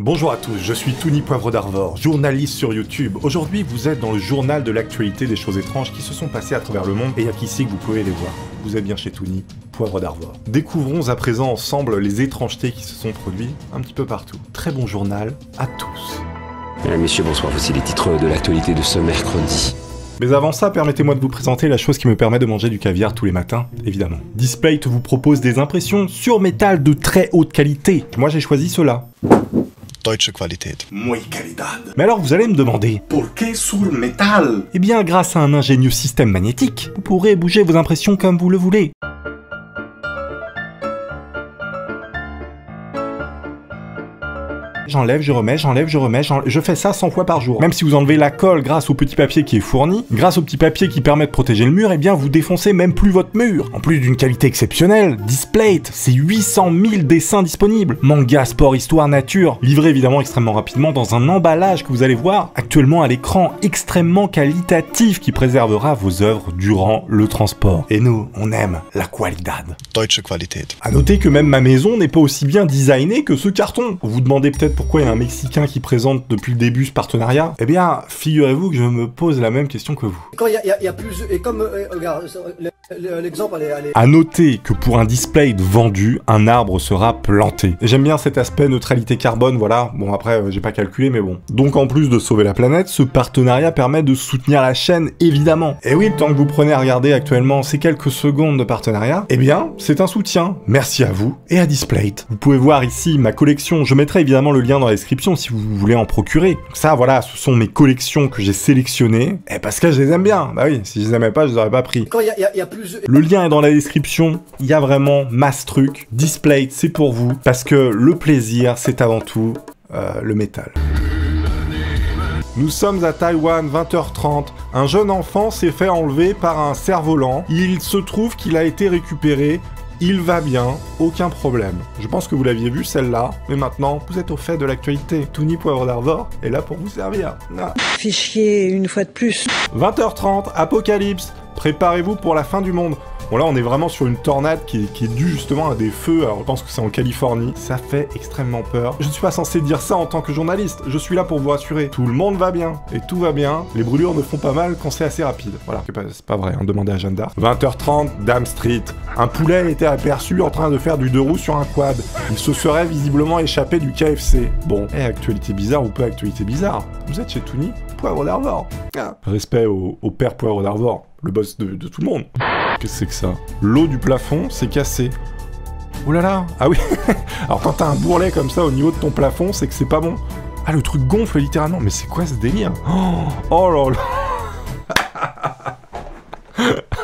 Bonjour à tous, je suis Tony Poivre d'Arvor, journaliste sur YouTube. Aujourd'hui, vous êtes dans le journal de l'actualité des choses étranges qui se sont passées à travers le monde et il y a qu'ici que vous pouvez les voir. Vous êtes bien chez Tony Poivre d'Arvor. Découvrons à présent ensemble les étrangetés qui se sont produites un petit peu partout. Très bon journal à tous. Mesdames, messieurs, bonsoir, voici les titres de l'actualité de ce mercredi. Mais avant ça, permettez-moi de vous présenter la chose qui me permet de manger du caviar tous les matins, évidemment. Displate vous propose des impressions sur métal de très haute qualité. Moi j'ai choisi cela. Deutsche Qualität. Muy calidad. Mais alors vous allez me demander, pourquoi sur métal? Eh bien grâce à un ingénieux système magnétique, vous pourrez bouger vos impressions comme vous le voulez. J'enlève, je remets, je fais ça 100 fois par jour. Même si vous enlevez la colle grâce au petit papier qui est fourni, grâce au petit papier qui permet de protéger le mur, eh bien vous défoncez même plus votre mur. En plus d'une qualité exceptionnelle, Displate, c'est 800 000 dessins disponibles. Manga, sport, histoire, nature, livré évidemment extrêmement rapidement dans un emballage que vous allez voir actuellement à l'écran extrêmement qualitatif qui préservera vos œuvres durant le transport. Et nous, on aime la qualidad. Deutsche Qualität. A noter que même ma maison n'est pas aussi bien designée que ce carton. Vous vous demandez peut-être pourquoi il y a un Mexicain qui présente depuis le début ce partenariat? Eh bien, figurez-vous que je me pose la même question que vous. Quand il y a plus... Et comme... regarde, l'exemple, elle est... A noter que pour un display vendu, un arbre sera planté. Et j'aime bien cet aspect neutralité carbone, voilà. Bon, après, j'ai pas calculé, mais bon. Donc, en plus de sauver la planète, ce partenariat permet de soutenir la chaîne, évidemment. Et oui, le temps que vous prenez à regarder actuellement ces quelques secondes de partenariat, eh bien, c'est un soutien. Merci à vous et à Displate. Vous pouvez voir ici ma collection. Je mettrai évidemment le lien dans la description si vous voulez en procurer. Donc ça, voilà, ce sont mes collections que j'ai sélectionnées. Et parce que je les aime bien. Bah oui, si je les aimais pas, je les aurais pas pris. Quand il y a plus... Le lien est dans la description. Il y a vraiment masse truc. Displate, c'est pour vous. Parce que le plaisir, c'est avant tout le métal. Nous sommes à Taïwan, 20h30. Un jeune enfant s'est fait enlever par un cerf-volant. Il se trouve qu'il a été récupéré. Il va bien, aucun problème. Je pense que vous l'aviez vu celle-là, mais maintenant, vous êtes au fait de l'actualité. Tony Poivre d'Arvor est là pour vous servir. Ah. Fichier une fois de plus. 20h30, apocalypse. Préparez-vous pour la fin du monde. Bon là on est vraiment sur une tornade qui est due justement à des feux, alors je pense que c'est en Californie, ça fait extrêmement peur. Je ne suis pas censé dire ça en tant que journaliste, je suis là pour vous rassurer. Tout le monde va bien, et tout va bien, les brûlures ne font pas mal quand c'est assez rapide. Voilà, c'est pas vrai, hein, demandez à Jeanne d'Arc. 20h30, Dame Street. Un poulet a été aperçu en train de faire du 2 roues sur un quad. Il se serait visiblement échappé du KFC. Bon, actualité bizarre ou pas actualité bizarre, vous êtes chez Tony Poivre d'Arvor. Ah. Respect au père Poivre d'Arvor, le boss de tout le monde. Qu'est-ce que c'est que ça? L'eau du plafond s'est cassée. Oh là là. Ah oui. Alors quand t'as un bourrelet comme ça au niveau de ton plafond, c'est que c'est pas bon. Ah le truc gonfle littéralement. Mais c'est quoi ce délire? Oh là là.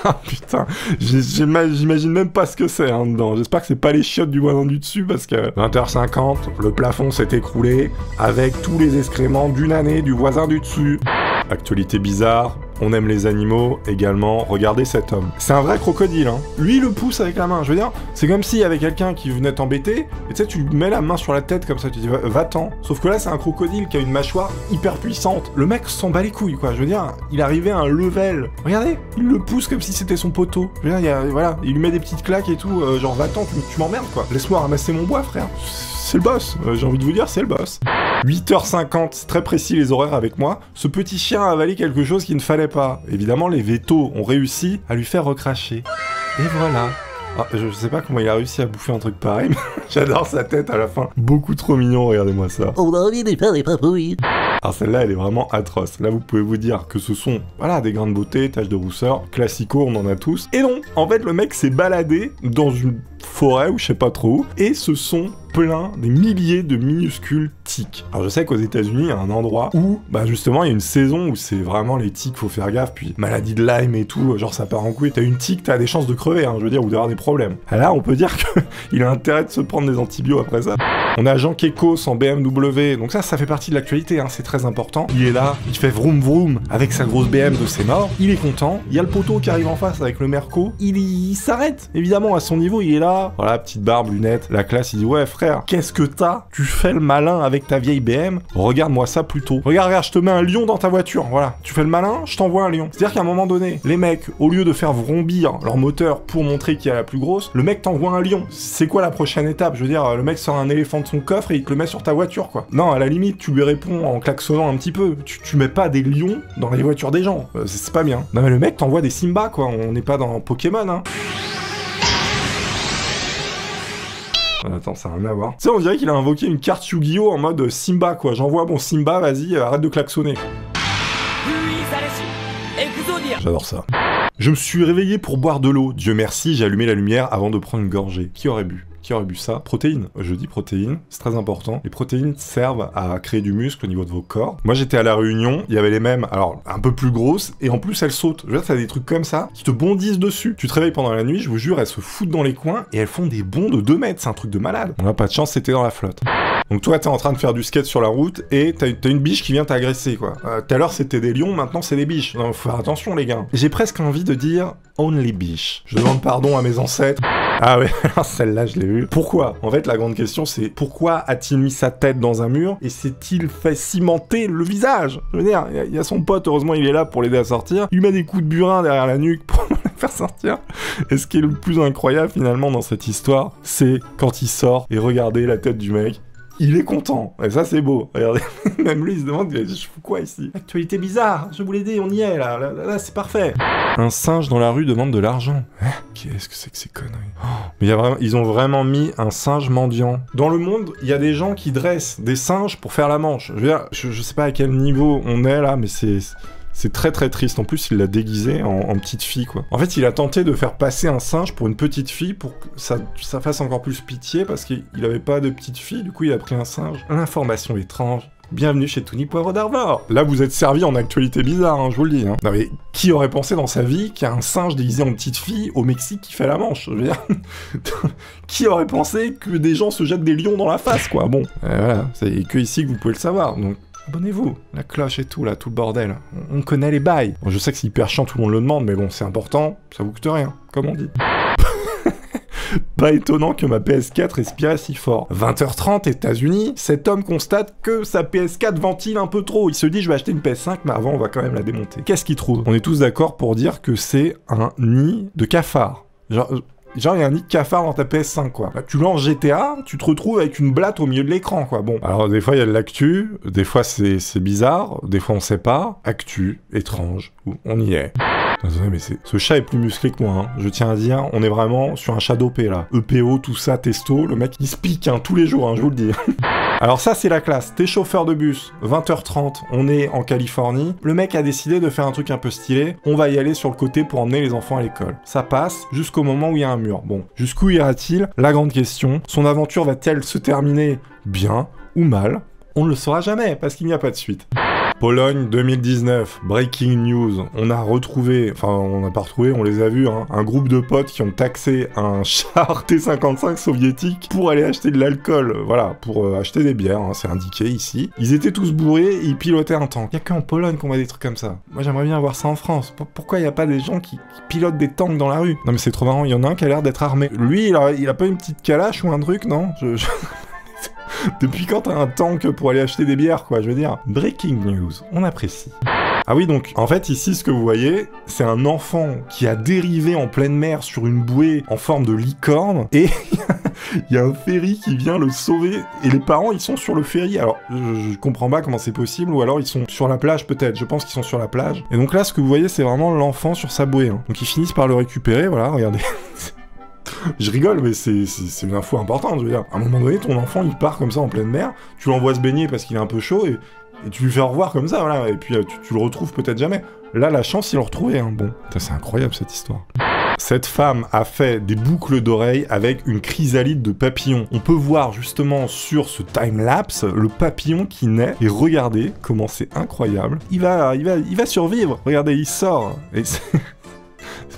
Ah putain. J'imagine même pas ce que c'est hein, dedans. J'espère que c'est pas les chiottes du voisin du dessus parce que 20h50, le plafond s'est écroulé avec tous les excréments d'une année du voisin du dessus. Actualité bizarre. On aime les animaux également. Regardez cet homme. C'est un vrai crocodile, hein. Lui, il le pousse avec la main. Je veux dire, c'est comme s'il y avait quelqu'un qui venait t'embêter. Et tu sais, tu lui mets la main sur la tête comme ça. Tu dis, va-t'en. Sauf que là, c'est un crocodile qui a une mâchoire hyper puissante. Le mec s'en bat les couilles, quoi. Je veux dire, il arrivait à un level. Regardez, il le pousse comme si c'était son poteau. Je veux dire, voilà, il lui met des petites claques et tout. Genre, va-t'en, tu m'emmerdes, quoi. Laisse-moi ramasser mon bois, frère. C'est le boss. J'ai envie de vous dire, c'est le boss. 8h50, c'est très précis les horaires avec moi. Ce petit chien a avalé quelque chose qu'il ne fallait pas. Évidemment, les vétos ont réussi à lui faire recracher. Et voilà. Ah, je sais pas comment il a réussi à bouffer un truc pareil, mais j'adore sa tête à la fin. Beaucoup trop mignon, regardez-moi ça. On a envie de faire des papouilles. Alors celle-là, elle est vraiment atroce. Là, vous pouvez vous dire que ce sont, voilà, des grains de beauté, taches de rousseur, classico, on en a tous. Et non, en fait, le mec s'est baladé dans une forêt ou je sais pas trop où, et ce sont plein, des milliers de minuscules tiques. Alors je sais qu'aux États-Unis, il y a un endroit où, bah justement, il y a une saison où c'est vraiment les tiques, faut faire gaffe, puis maladie de Lyme et tout, genre ça part en couille. T'as une tique, t'as des chances de crever, hein, je veux dire, ou d'avoir des problèmes. Et là, on peut dire qu'il a intérêt de se prendre des antibiotiques après ça. On a Jean Kekos en BMW, donc ça fait partie de l'actualité, hein, c'est très important. Il est là, il fait vroom vroom avec sa grosse BM de ses morts, il est content. Il y a le poteau qui arrive en face avec le Merco, il s'arrête, évidemment, à son niveau, il est là. Voilà, petite barbe, lunettes, la classe, il dit ouais frère, frère, qu'est-ce que t'as? Tu fais le malin avec ta vieille BM? Regarde-moi ça plutôt. Regarde, je te mets un lion dans ta voiture, voilà. Tu fais le malin, je t'envoie un lion. C'est-à-dire qu'à un moment donné, les mecs, au lieu de faire vrombir leur moteur pour montrer qui est la plus grosse, le mec t'envoie un lion. C'est quoi la prochaine étape? Je veux dire, le mec sort un éléphant de son coffre et il te le met sur ta voiture, quoi. Non, à la limite, tu lui réponds en klaxonnant un petit peu. Tu mets pas des lions dans les voitures des gens. C'est pas bien. Non mais le mec t'envoie des Simba, quoi. On n'est pas dans Pokémon, hein. Attends, ça n'a rien à voir. Tu sais, on dirait qu'il a invoqué une carte Yu-Gi-Oh! En mode Simba, quoi. J'envoie mon Simba, vas-y, arrête de klaxonner. J'adore ça. Je me suis réveillé pour boire de l'eau. Dieu merci, j'ai allumé la lumière avant de prendre une gorgée. Qui aurait bu? Qui aurait bu ça? Protéines. Je dis protéines, c'est très important. Les protéines servent à créer du muscle au niveau de vos corps. Moi, j'étais à La Réunion, il y avait les mêmes, alors un peu plus grosses, et en plus, elles sautent. Je veux dire, t'as des trucs comme ça qui te bondissent dessus. Tu te réveilles pendant la nuit, je vous jure, elles se foutent dans les coins, et elles font des bonds de 2 mètres. C'est un truc de malade. On n'a pas de chance, c'était dans la flotte. Donc toi, t'es en train de faire du skate sur la route, et t'as une biche qui vient t'agresser, quoi. Tout à l'heure, c'était des lions, maintenant, c'est des biches. Non, faut faire attention, les gars. J'ai presque envie de dire only biche. Je demande pardon à mes ancêtres. Ah ouais, celle-là, je l'ai vue. Pourquoi? En fait, la grande question, c'est pourquoi a-t-il mis sa tête dans un mur et s'est-il fait cimenter le visage? Je veux dire, il y a son pote, heureusement, il est là pour l'aider à sortir. Il lui met des coups de burin derrière la nuque pour le faire sortir. Et ce qui est le plus incroyable, finalement, dans cette histoire, c'est quand il sort et regardez la tête du mec. Il est content. Et ça, c'est beau. Regardez. Même lui, il se demande, je fous quoi ici? Actualité bizarre. Je vous l'ai dit, on y est, là. Là, c'est parfait. Un singe dans la rue demande de l'argent. Qu'est-ce que c'est que ces conneries? Mais ils ont vraiment mis un singe mendiant. Dans le monde, il y a des gens qui dressent des singes pour faire la manche. Je veux dire, je sais pas à quel niveau on est, là, mais c'est très très triste. En plus, il l'a déguisé en petite fille, quoi. En fait, il a tenté de faire passer un singe pour une petite fille pour que ça fasse encore plus pitié parce qu'il avait pas de petite fille. Du coup, il a pris un singe. Information étrange. Bienvenue chez Tony Poivre d'Arvor. Là, vous êtes servi en actualité bizarre, hein, je vous le dis. Hein. Non mais, qui aurait pensé dans sa vie qu'il y a un singe déguisé en petite fille au Mexique qui fait la manche? Je veux dire, qui aurait pensé que des gens se jettent des lions dans la face, quoi? Bon, voilà, c'est que ici que vous pouvez le savoir, donc... Abonnez-vous, la cloche et tout, là, tout le bordel. On connaît les bails. Bon, je sais que c'est hyper chiant, tout le monde le demande, mais bon, c'est important, ça vous coûte rien, comme on dit. Pas étonnant que ma PS4 respirait si fort. 20h30, États-Unis, cet homme constate que sa PS4 ventile un peu trop. Il se dit, je vais acheter une PS5, mais avant, on va quand même la démonter. Qu'est-ce qu'il trouve? On est tous d'accord pour dire que c'est un nid de cafard. Genre, il y a un nid de cafard dans ta PS5, quoi. Là, tu lances GTA, tu te retrouves avec une blatte au milieu de l'écran, quoi. Bon. Alors, des fois, il y a de l'actu, des fois, c'est bizarre, des fois, on sait pas. Actu, étrange, on y est. Mais ce chat est plus musclé que moi, hein. Je tiens à dire, on est vraiment sur un chat dopé, là. EPO, tout ça, testo, le mec, il se pique, hein, tous les jours, hein, je vous le dis. Alors ça, c'est la classe. T'es chauffeur de bus, 20h30, on est en Californie. Le mec a décidé de faire un truc un peu stylé. On va y aller sur le côté pour emmener les enfants à l'école. Ça passe jusqu'au moment où il y a un mur. Bon, jusqu'où ira-t-il? La grande question. Son aventure va-t-elle se terminer bien ou mal? On ne le saura jamais, parce qu'il n'y a pas de suite. Pologne 2019, breaking news, on a retrouvé, enfin on n'a pas retrouvé, on les a vus, hein, un groupe de potes qui ont taxé un char T-55 soviétique pour aller acheter de l'alcool, voilà, pour acheter des bières, hein, c'est indiqué ici. Ils étaient tous bourrés, ils pilotaient un tank. Il y a qu'en Pologne qu'on voit des trucs comme ça. Moi j'aimerais bien voir ça en France. Pourquoi il n'y a pas des gens qui pilotent des tanks dans la rue? Non mais c'est trop marrant, il y en a un qui a l'air d'être armé. Lui, il a pas une petite calache ou un truc, non? Depuis quand t'as un tank pour aller acheter des bières, quoi, je veux dire. Breaking news, on apprécie. Ah oui, donc, en fait, ici, ce que vous voyez, c'est un enfant qui a dérivé en pleine mer sur une bouée en forme de licorne, et il y a un ferry qui vient le sauver, et les parents, ils sont sur le ferry. Alors, je comprends pas comment c'est possible, ou alors ils sont sur la plage, peut-être, je pense qu'ils sont sur la plage. Et donc là, ce que vous voyez, c'est vraiment l'enfant sur sa bouée, hein. Donc ils finissent par le récupérer, voilà, regardez. Je rigole, mais c'est une info importante, je veux dire. À un moment donné, ton enfant, il part comme ça en pleine mer, tu l'envoies se baigner parce qu'il est un peu chaud, et tu lui fais au revoir comme ça, voilà, et puis tu le retrouves peut-être jamais. Là, la chance, il le retrouvait, hein, bon. C'est incroyable, cette histoire. Cette femme a fait des boucles d'oreilles avec une chrysalide de papillons. On peut voir justement sur ce time-lapse le papillon qui naît, et regardez comment c'est incroyable. Il va survivre, regardez, il sort, et c'est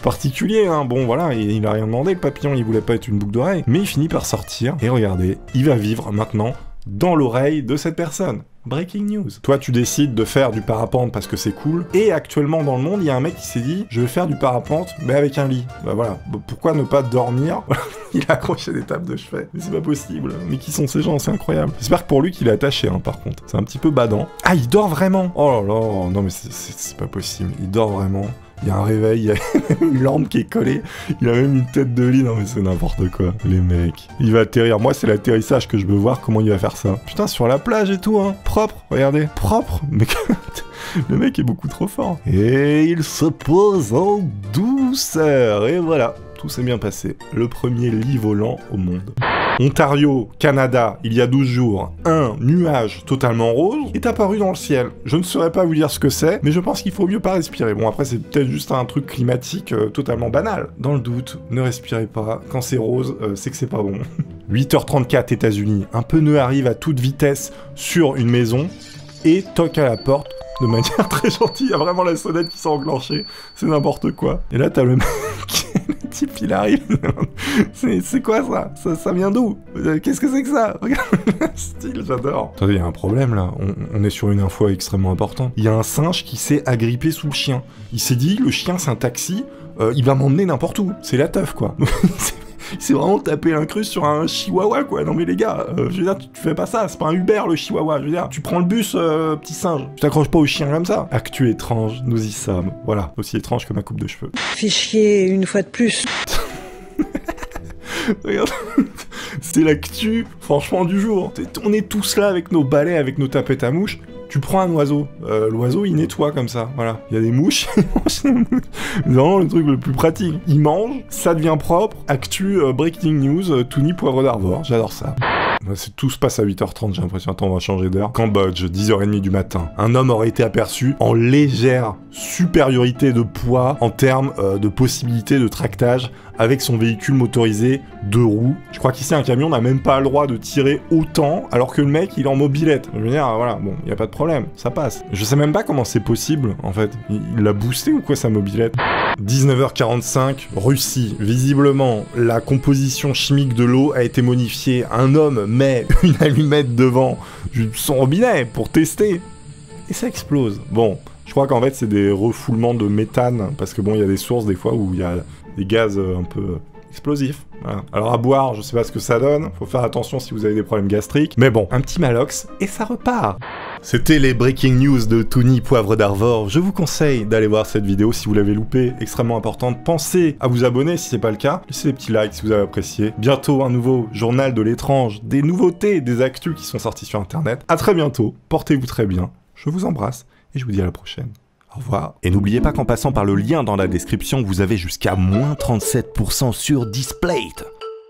particulier, hein, bon voilà, il a rien demandé le papillon, il voulait pas être une boucle d'oreille, mais il finit par sortir, et regardez, il va vivre maintenant dans l'oreille de cette personne. Breaking news. Toi, tu décides de faire du parapente parce que c'est cool. Et actuellement, dans le monde, il y a un mec qui s'est dit, je vais faire du parapente, mais avec un lit. Bah voilà. Pourquoi ne pas dormir? Il a accroché des tables de chevet. Mais c'est pas possible. Mais qui sont ces gens? C'est incroyable. J'espère que pour lui qu'il est attaché, hein, par contre. C'est un petit peu badant. Ah, il dort vraiment. Oh là là. Non, mais c'est pas possible. Il dort vraiment. Il y a un réveil, il y a une lampe qui est collée, il a même une tête de lit, non mais c'est n'importe quoi, les mecs. Il va atterrir, moi c'est l'atterrissage que je veux voir, comment il va faire ça. Putain, sur la plage et tout, hein, propre, regardez, propre, mais le mec est beaucoup trop fort. Et il se pose en douceur, et voilà, tout s'est bien passé. Le premier lit volant au monde. Ontario, Canada, il y a 12 jours, un nuage totalement rose est apparu dans le ciel. Je ne saurais pas vous dire ce que c'est, mais je pense qu'il faut mieux pas respirer. Bon, après, c'est peut-être juste un truc climatique totalement banal. Dans le doute, ne respirez pas. Quand c'est rose, c'est que c'est pas bon. 8h34 États-Unis, un pneu arrive à toute vitesse sur une maison et toque à la porte de manière très gentille. Il y a vraiment la sonnette qui s'est enclenchée. C'est n'importe quoi. Et là, t'as le mec... Le type, il arrive. C'est quoi ça? Ça vient d'où? Qu'est-ce que c'est que ça? Regarde le style, j'adore. Attendez, il y a un problème là. On est sur une info extrêmement importante. Il y a un singe qui s'est agrippé sous le chien. Il s'est dit, le chien c'est un taxi, il va m'emmener n'importe où. C'est la teuf quoi. Il s'est vraiment tapé l'incruste sur un chihuahua, quoi. Non mais les gars, je veux dire, tu fais pas ça, c'est pas un Uber le chihuahua, je veux dire, tu prends le bus, petit singe. Tu t'accroches pas au chien comme ça. Actu étrange, nous y sommes. Voilà, aussi étrange que ma coupe de cheveux. Fais chier une fois de plus. Regarde, c'est l'actu, franchement, du jour. On est tous là avec nos balais, avec nos tapettes à mouches. Tu prends un oiseau, l'oiseau il nettoie comme ça, voilà. Il y a des mouches, il mange des mouches. C'est vraiment le truc le plus pratique. Il mange, ça devient propre. Actu, breaking news, Tony Poivre d'Arvor, j'adore ça. Tout se passe à 8h30, j'ai l'impression. Attends, on va changer d'heure. Cambodge, 10h30 du matin. Un homme aurait été aperçu en légère supériorité de poids en termes de possibilité de tractage avec son véhicule motorisé 2 roues. Je crois qu'ici, un camion n'a même pas le droit de tirer autant, alors que le mec, il est en mobilette. Je veux dire, voilà, bon, y a pas de problème, ça passe. Je sais même pas comment c'est possible, en fait. Il l'a boosté ou quoi, sa mobilette? 19h45, Russie. Visiblement, la composition chimique de l'eau a été modifiée. Un homme met une allumette devant son robinet pour tester. Et ça explose. Bon, je crois qu'en fait, c'est des refoulements de méthane, parce que bon, il y a des sources, des fois, où il y a des gaz un peu explosifs. Voilà. Alors à boire, je sais pas ce que ça donne, faut faire attention si vous avez des problèmes gastriques, mais bon, un petit malox, et ça repart. C'était les breaking news de Tony Poivre d'Arvor. Je vous conseille d'aller voir cette vidéo si vous l'avez loupée, extrêmement importante. Pensez à vous abonner si c'est pas le cas, laissez des petits likes si vous avez apprécié. Bientôt un nouveau journal de l'étrange, des nouveautés, des actus qui sont sortis sur internet. À très bientôt, portez-vous très bien, je vous embrasse, et je vous dis à la prochaine. Au revoir. Et n'oubliez pas qu'en passant par le lien dans la description, vous avez jusqu'à -37% sur Displayed.